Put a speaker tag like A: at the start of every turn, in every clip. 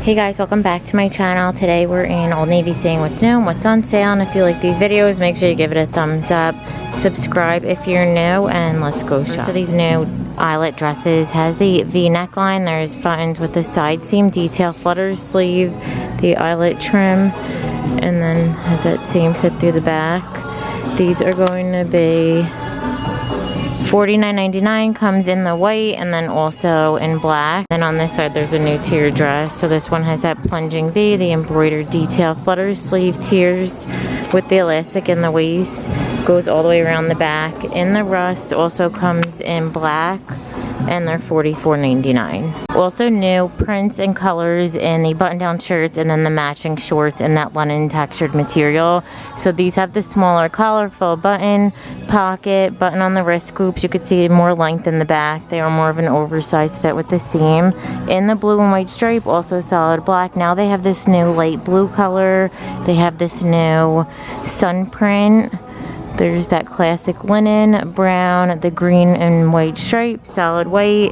A: Hey guys, welcome back to my channel. Today we're in Old Navy seeing what's new and what's on sale. And if you like these videos, make sure you give it a thumbs up. Subscribe if you're new, and let's go shop. So these new eyelet dresses has the V neckline. There's buttons with the side seam detail, flutter sleeve, the eyelet trim, and then has that same fit through the back. These are going to be $49.99, comes in the white and then also in black. And on this side there's a new tier dress. So this one has that plunging V, the embroidered detail, flutter sleeve tiers with the elastic in the waist, goes all the way around the back. In the rust, also comes in black, and they're $44.99. Also new prints and colors in the button-down shirts and then the matching shorts in that linen textured material. So these have the smaller collarful button, pocket, button on the wrist scoops. You could see more length in the back. They are more of an oversized fit with the seam. In the blue and white stripe, also solid black. Now they have this new light blue color. They have this new sun print. There's that classic linen, brown, the green and white stripe, solid white,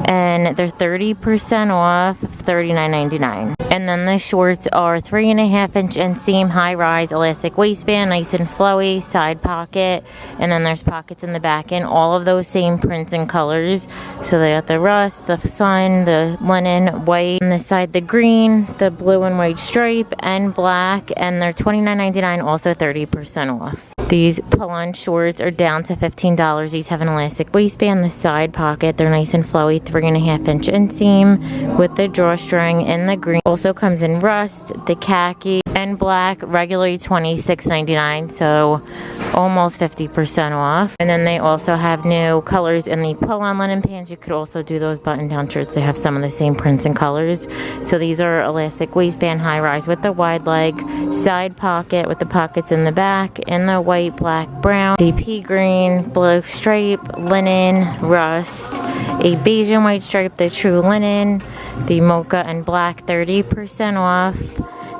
A: and they're 30% off, $39.99. And then the shorts are 3.5-inch inseam, high-rise, elastic waistband, nice and flowy, side pocket, and then there's pockets in the back, and all of those same prints and colors. So they got the rust, the sun, the linen, white, on the side the green, the blue and white stripe, and black, and they're $29.99, also 30% off. These pull-on shorts are down to $15. These have an elastic waistband, the side pocket. They're nice and flowy, 3.5-inch inseam with the drawstring in the green. Also comes in rust, the khaki, and black, regularly $26.99, so almost 50% off. And then they also have new colors in the pull-on linen pants. You could also do those button-down shirts. They have some of the same prints and colors. So these are elastic waistband, high-rise with the wide leg, side pocket with the pockets in the back, in the white, black, brown, DP green, blue stripe, linen, rust, a beige and white stripe, the true linen, the mocha and black, 30% off,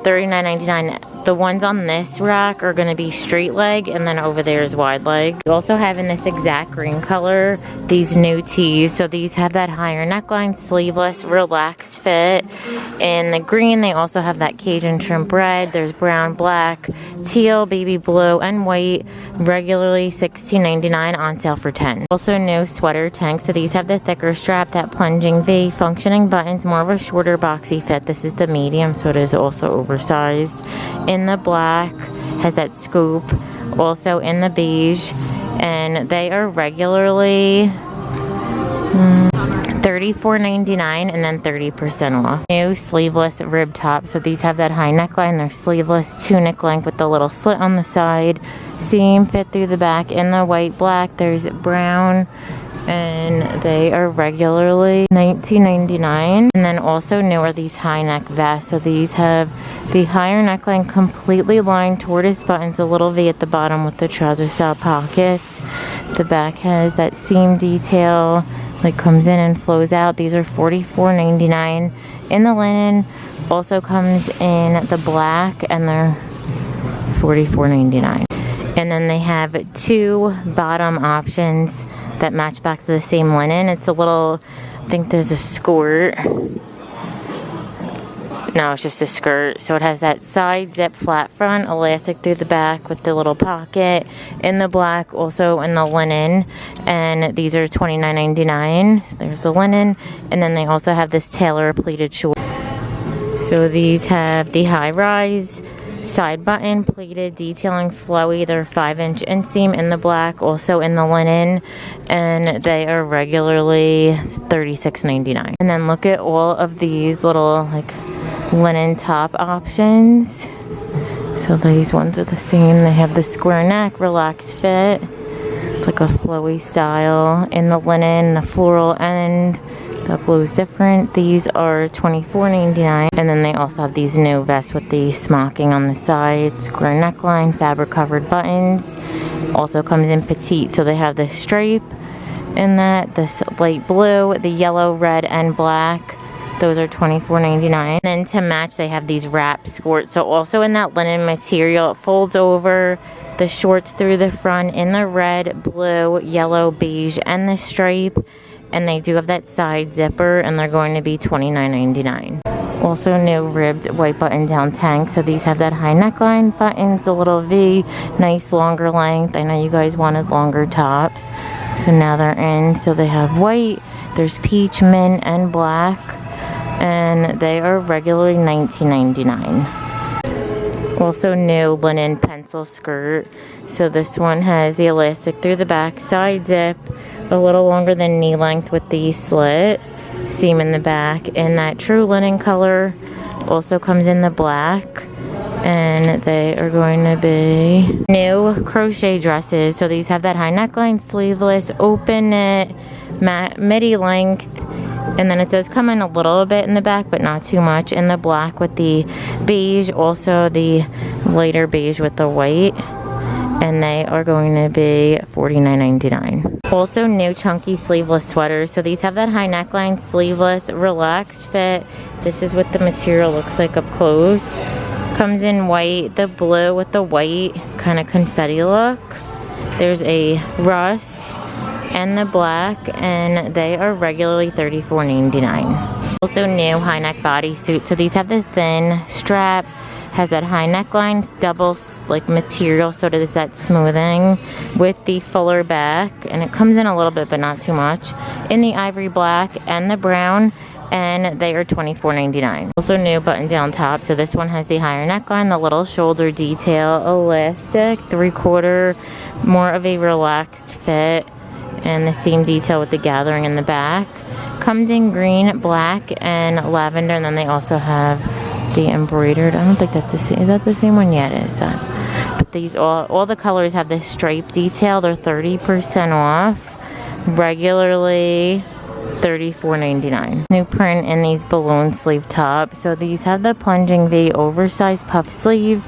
A: $39.99. The ones on this rack are going to be straight leg, and then over there is wide leg. You also have in this exact green color these new tees. So these have that higher neckline, sleeveless, relaxed fit. In the green, they also have that Cajun shrimp red. There's brown, black, teal, baby blue, and white. Regularly $16.99, on sale for $10. Also new sweater tanks. So these have the thicker strap, that plunging V, functioning buttons, more of a shorter boxy fit. This is the medium, so it is also oversized. In the black, has that scoop, also in the beige, and they are regularly $34.99 and then 30% off. New sleeveless rib top. So these have that high neckline. They're sleeveless, tunic length with the little slit on the side. Seam fit through the back in the white, black. There's brown, and they are regularly $19.99. And then also new are these high neck vests. So these have the higher neckline completely lined, tortoise buttons, a little V at the bottom with the trouser style pockets. The back has that seam detail, like comes in and flows out. These are $44.99 in the linen. Also comes in the black, and they're $44.99. And then they have two bottom options that match back to the same linen. It's a little, I think there's a skirt. No, it's just a skirt. So it has that side zip flat front, elastic through the back with the little pocket. In the black, also in the linen. And these are $29.99. So there's the linen. And then they also have this tailor pleated short. So these have the high rise, side button, pleated, detailing, flowy. They're 5-inch inseam in the black, also in the linen, and they are regularly $36.99. And then look at all of these little like linen top options. So these ones are the same. They have the square neck, relaxed fit. It's like a flowy style in the linen, the floral end. That blue is different. These are $24.99. And then they also have these new vests with the smocking on the side, square neckline, fabric covered buttons. Also comes in petite. So they have the stripe in that, this light blue, the yellow, red, and black. Those are $24.99. And then to match, they have these wrap skirts. So also in that linen material, it folds over the shorts through the front in the red, blue, yellow, beige, and the stripe. And they do have that side zipper, and they're going to be $29.99. Also new ribbed white button down tank. So these have that high neckline, buttons, a little V, nice longer length. I know you guys wanted longer tops, so now they're in. So they have white, there's peach, mint, and black, and they are regularly $19.99. Also new linen pencil skirt. So this one has the elastic through the back, side zip, a little longer than knee length with the slit, seam in the back, in that true linen color. Also comes in the black, and they are going to be new crochet dresses. So these have that high neckline, sleeveless, open knit, midi length, and then it does come in a little bit in the back, but not too much, in the black with the beige, also the lighter beige with the white, and they are going to be $49.99. Also new chunky sleeveless sweaters. So these have that high neckline, sleeveless, relaxed fit. This is what the material looks like up close. Comes in white, the blue with the white kind of confetti look. There's a rust and the black, and they are regularly $34.99. Also new high neck bodysuit. So these have the thin strap, has that high neckline, double like material, so does that smoothing with the fuller back, and it comes in a little bit but not too much, in the ivory black and the brown, and they are $24.99. Also new button down top. So this one has the higher neckline, the little shoulder detail, elastic, 3/4, more of a relaxed fit, and the seam detail with the gathering in the back. Comes in green, black, and lavender, and then they also have the embroidered. I don't think that's the same. Is that the same one? Yeah, it is. But these all the colors have this stripe detail. They're 30% off. Regularly $34.99. New print in these balloon sleeve tops. So these have the plunging V, oversized puff sleeve,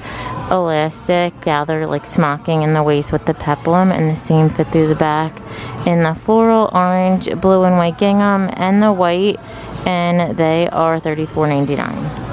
A: elastic, gather like smocking in the waist with the peplum, and the same fit through the back in the floral, orange, blue, and white gingham, and the white, and they are $34.99.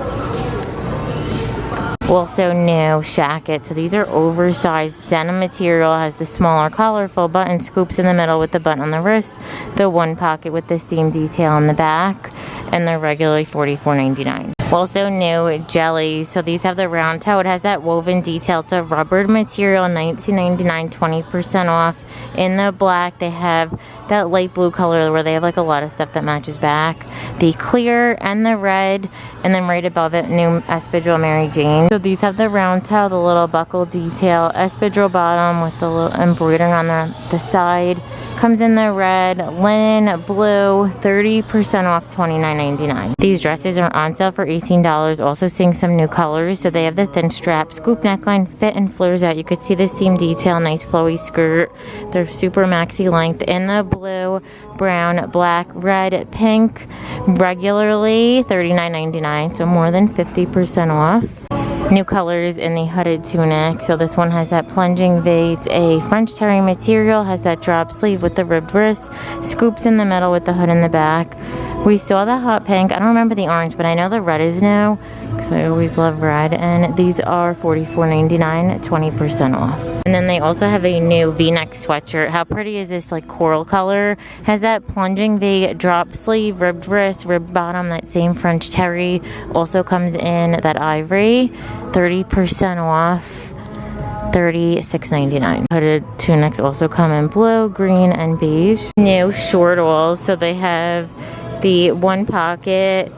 A: Also new shacket. So these are oversized denim material, has the smaller collar, full button, scoops in the middle with the button on the wrist, the one pocket with the seam detail on the back, and they're regularly $44.99. Also new jellies. So these have the round toe. It has that woven detail. It's a rubbered material, $19.99, 20% off. In the black, they have that light blue color where they have like a lot of stuff that matches back. The clear and the red, and then right above it, new espadrille Mary Jane. So these have the round toe, the little buckle detail, espadrille bottom with the little embroidering on the side. Comes in the red, linen, blue, 30% off, $29.99. These dresses are on sale for $18. Also seeing some new colors. So they have the thin strap, scoop neckline, fit and flares out. You could see the seam detail, nice flowy skirt. They're super maxi length in the blue, brown, black, red, pink. Regularly $39.99, so more than 50% off. New colors in the hooded tunic. So this one has that plunging V. It's a French terry material, has that drop sleeve with the ribbed wrist, scoops in the middle with the hood in the back. We saw the hot pink. I don't remember the orange, but I know the red is new because I always love red. And these are $44.99, 20% off. And then they also have a new V-neck sweatshirt. How pretty is this, like coral color? Has that plunging V, drop sleeve, ribbed wrist, ribbed bottom, that same French terry. Also comes in that ivory, 30% off, $36.99. Hooded tunics also come in blue, green, and beige. New short alls. So they have the one pocket,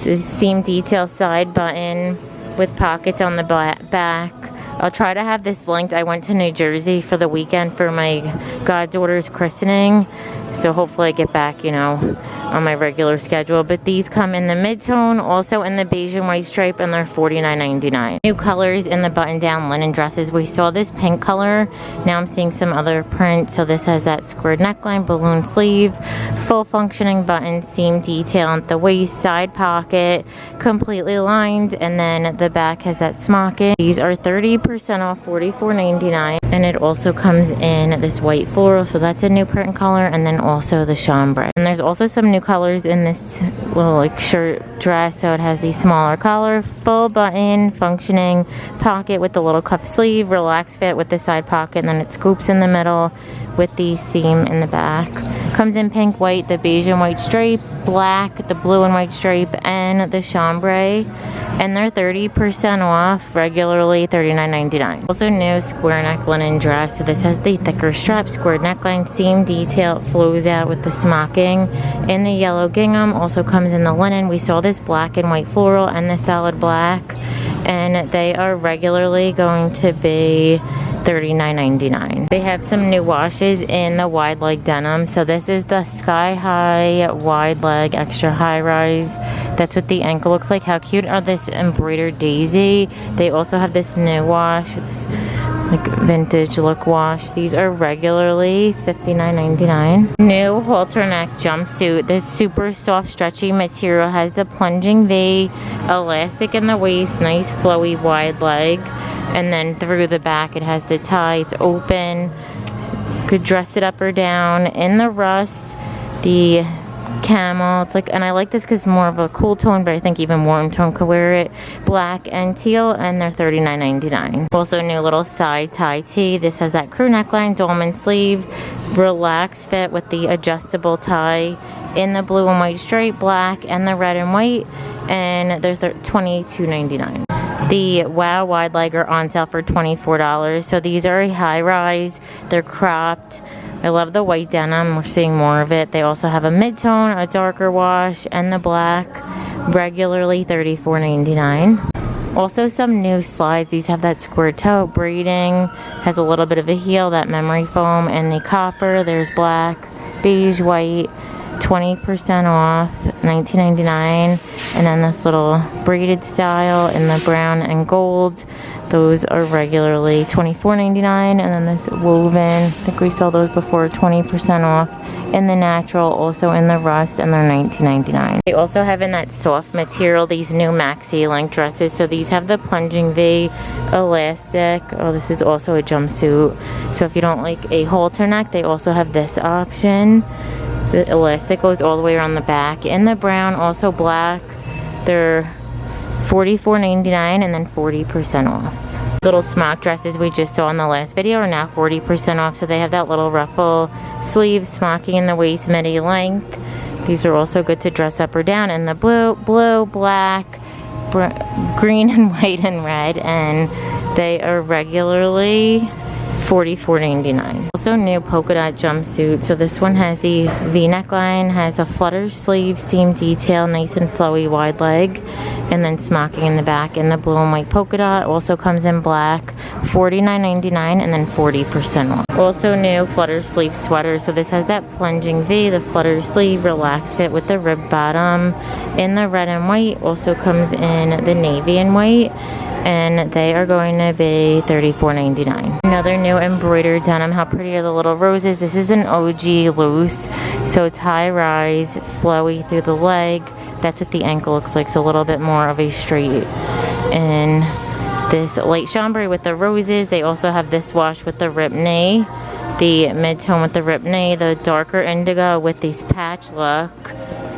A: the seam detail side button with pockets on the back. I'll try to have this linked. I went to New Jersey for the weekend for my goddaughter's christening, so hopefully I get back, you know, on my regular schedule. But these come in the mid-tone, also in the beige and white stripe, and they're $49.99. New colors in the button-down linen dresses. We saw this pink color. Now I'm seeing some other print. So this has that squared neckline, balloon sleeve, full functioning button, seam detail at the waist, side pocket, completely lined, and then the back has that smocking. These are 30% off, $44.99, and it also comes in this white floral. So that's a new print color, and then also the chambray. And there's also some new colors in this little like shirt dress. So it has the smaller collar, full button, functioning pocket with the little cuff sleeve, relaxed fit with the side pocket, and then it scoops in the middle with the seam in the back. Comes in pink, white, the beige and white stripe, black, the blue and white stripe, and the chambray. And they're 30% off, regularly $39.99. Also new square neck linen dress. So this has the thicker strap, squared neckline, seam detail, flows out with the smocking. In the yellow gingham, also comes in the linen. We saw this black and white floral and the solid black. And they are regularly going to be $39.99. They have some new washes in the wide leg denim. So this is the sky high wide leg extra high rise. That's what the ankle looks like. How cute are this embroidered daisy? They also have this new wash, this like vintage look wash. These are regularly $59.99. New halter neck jumpsuit. This super soft stretchy material has the plunging V, elastic in the waist, nice flowy wide leg. And then through the back it has the tie. It's open. Could dress it up or down. In the rust, the camel. It's like, and I like this because it's more of a cool tone, but I think even warm tone could wear it. Black and teal, and they're $39.99. Also new little side tie tee. This has that crew neckline, dolman sleeve, relaxed fit with the adjustable tie in the blue and white stripe, black, and the red and white, and they're $22.99. The Wow wide leg are on sale for $24. So these are a high rise. They're cropped. I love the white denim. We're seeing more of it. They also have a mid-tone, a darker wash, and the black. Regularly $34.99. Also some new slides. These have that square toe braiding. Has a little bit of a heel, that memory foam, and the copper. There's black, beige, white. 20% off, $19.99. And then this little braided style in the brown and gold, those are regularly $24.99. And then this woven, I think we saw those before, 20% off in the natural, also in the rust, and they're $19.99. They also have in that soft material these new maxi length dresses. So these have the plunging V, elastic. Oh, this is also a jumpsuit. So if you don't like a halter neck, they also have this option. The elastic goes all the way around the back. In the brown, also black, they're $44.99 and then 40% off. Little smock dresses we just saw in the last video are now 40% off. So they have that little ruffle sleeve, smocking in the waist, midi length. These are also good to dress up or down in the blue, black, green and white and red, and they are regularly $44.99. Also new polka dot jumpsuit. So this one has the V neckline, has a flutter sleeve, seam detail, nice and flowy wide leg, and then smocking in the back in the blue and white polka dot. Also comes in black, $49.99 and then 40% off. Also new flutter sleeve sweater. So this has that plunging V, the flutter sleeve, relaxed fit with the rib bottom in the red and white. Also comes in the navy and white, and they are going to be $34.99. Another new embroidered denim. How pretty are the little roses? This is an OG loose, so it's high rise, flowy through the leg. That's what the ankle looks like, so a little bit more of a straight. And this light chambray with the roses. They also have this wash with the rip knee, the mid-tone with the rip knee, the darker indigo with this patch look,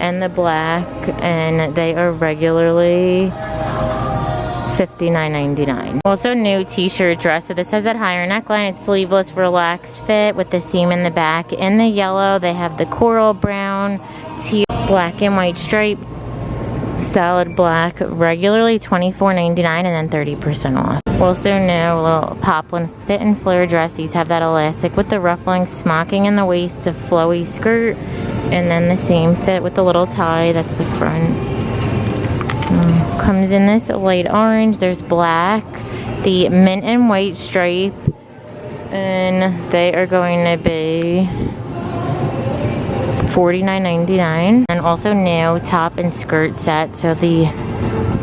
A: and the black, and they are regularly $59.99. Also new t-shirt dress. So this has that higher neckline. It's sleeveless, relaxed fit with the seam in the back. In the yellow, they have the coral brown, teal, black and white stripe, solid black, regularly $24.99 and then 30% off. Also new little poplin fit and flare dress. These have that elastic with the ruffling, smocking in the waist, a flowy skirt, and then the same fit with the little tie. That's the front. Comes in this light orange. There's black, the mint and white stripe, and they are going to be $49.99. And also new top and skirt set. So the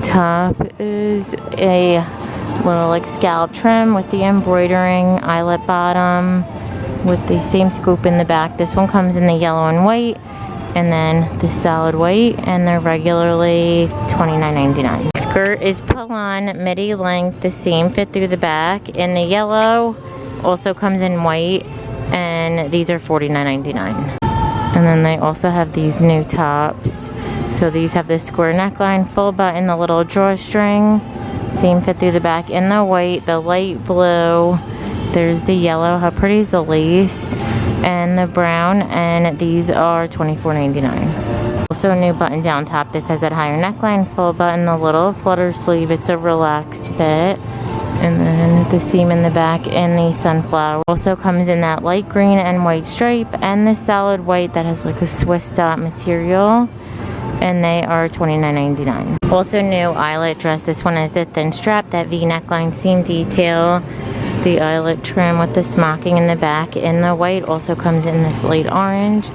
A: top is a little like scallop trim with the embroidering, eyelet bottom with the same scoop in the back. This one comes in the yellow and white, and then the solid white, and they're regularly $29.99. Skirt is pull-on, midi length, the same fit through the back. In the yellow, also comes in white, and these are $49.99. And then they also have these new tops. So these have the square neckline, full button, the little drawstring, same fit through the back. In the white, the light blue, there's the yellow. How pretty is the lace? and the brown, and these are $24.99. Also a new button down top. This has that higher neckline, full button, the little flutter sleeve. It's a relaxed fit. And then the seam in the back and the sunflower. Also comes in that light green and white stripe and the solid white that has like a Swiss dot material. And they are $29.99. Also new eyelet dress. This one has the thin strap, that V neckline seam detail. The eyelet trim with the smocking in the back. And the white also comes in this light orange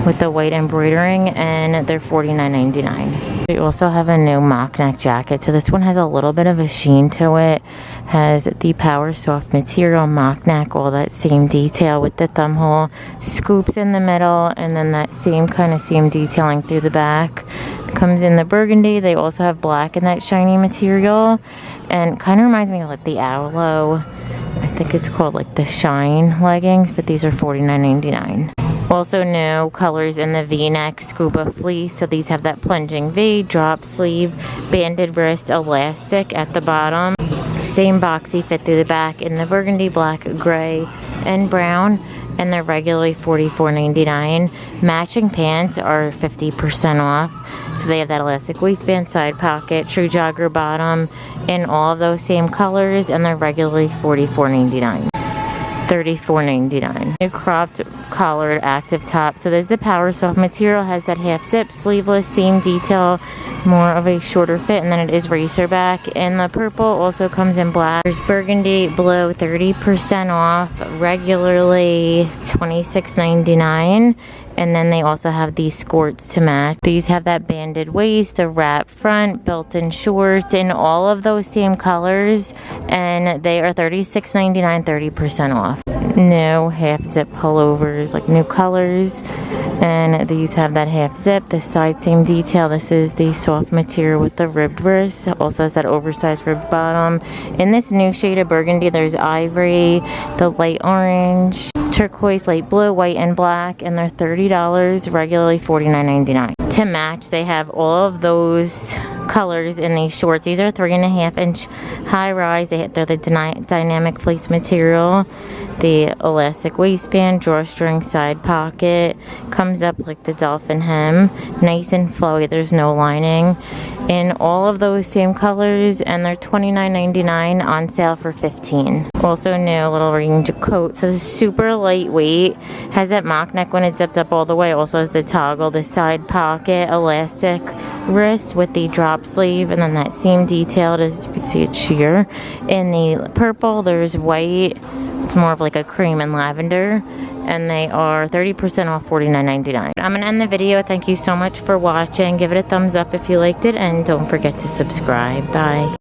A: with the white embroidering, and they're $49.99. We also have a new mock neck jacket. So this one has a little bit of a sheen to it. Has the Power Soft material, mock neck, all that same detail with the thumb hole, scoops in the middle, and then that same kind of seam detailing through the back. Comes in the burgundy. They also have black in that shiny material, and kind of reminds me of like the Aloe. I think it's called like the Shine leggings, but these are $49.99. Also new colors in the V-neck scuba fleece. So these have that plunging V, drop sleeve, banded wrist, elastic at the bottom. Same boxy fit through the back in the burgundy, black, gray, and brown. And they're regularly $44.99. Matching pants are 50% off. So they have that elastic waistband, side pocket, true jogger bottom in all of those same colors. And they're regularly $44.99. $34.99. New cropped collared active top. So there's the Power Soft material, has that half zip, sleeveless, seam detail, more of a shorter fit, and then it is racer back. And the purple also comes in black. There's burgundy, blue, 30% off, regularly $26.99. And then they also have these skirts to match. These have that banded waist, the wrap front, built-in shorts in all of those same colors. And they are $36.99, 30% off. New half zip pullovers, like new colors. And these have that half zip, the side same detail. This is the soft material with the ribbed wrist. Also has that oversized ribbed bottom. In this new shade of burgundy, there's ivory, the light orange, turquoise, light blue, white, and black, and they're $30, regularly $49.99. To match, they have all of those colors in these shorts. These are 3.5-inch high rise. They're the dynamic fleece material. The elastic waistband, drawstring, side pocket, comes up like the dolphin hem, nice and flowy. There's no lining. In all of those same colors, and they're $29.99, on sale for $15. Also new little range of coat. So this is super lightweight, has that mock neck when it's zipped up all the way. Also has the toggle, the side pocket, elastic wrist with the drop sleeve, and then that seam detailed, as you can see it's sheer. In the purple, there's white. It's more of like a cream and lavender, and they are 30% off, $49.99. I'm gonna end the video. Thank you so much for watching. Give it a thumbs up if you liked it, and don't forget to subscribe. Bye.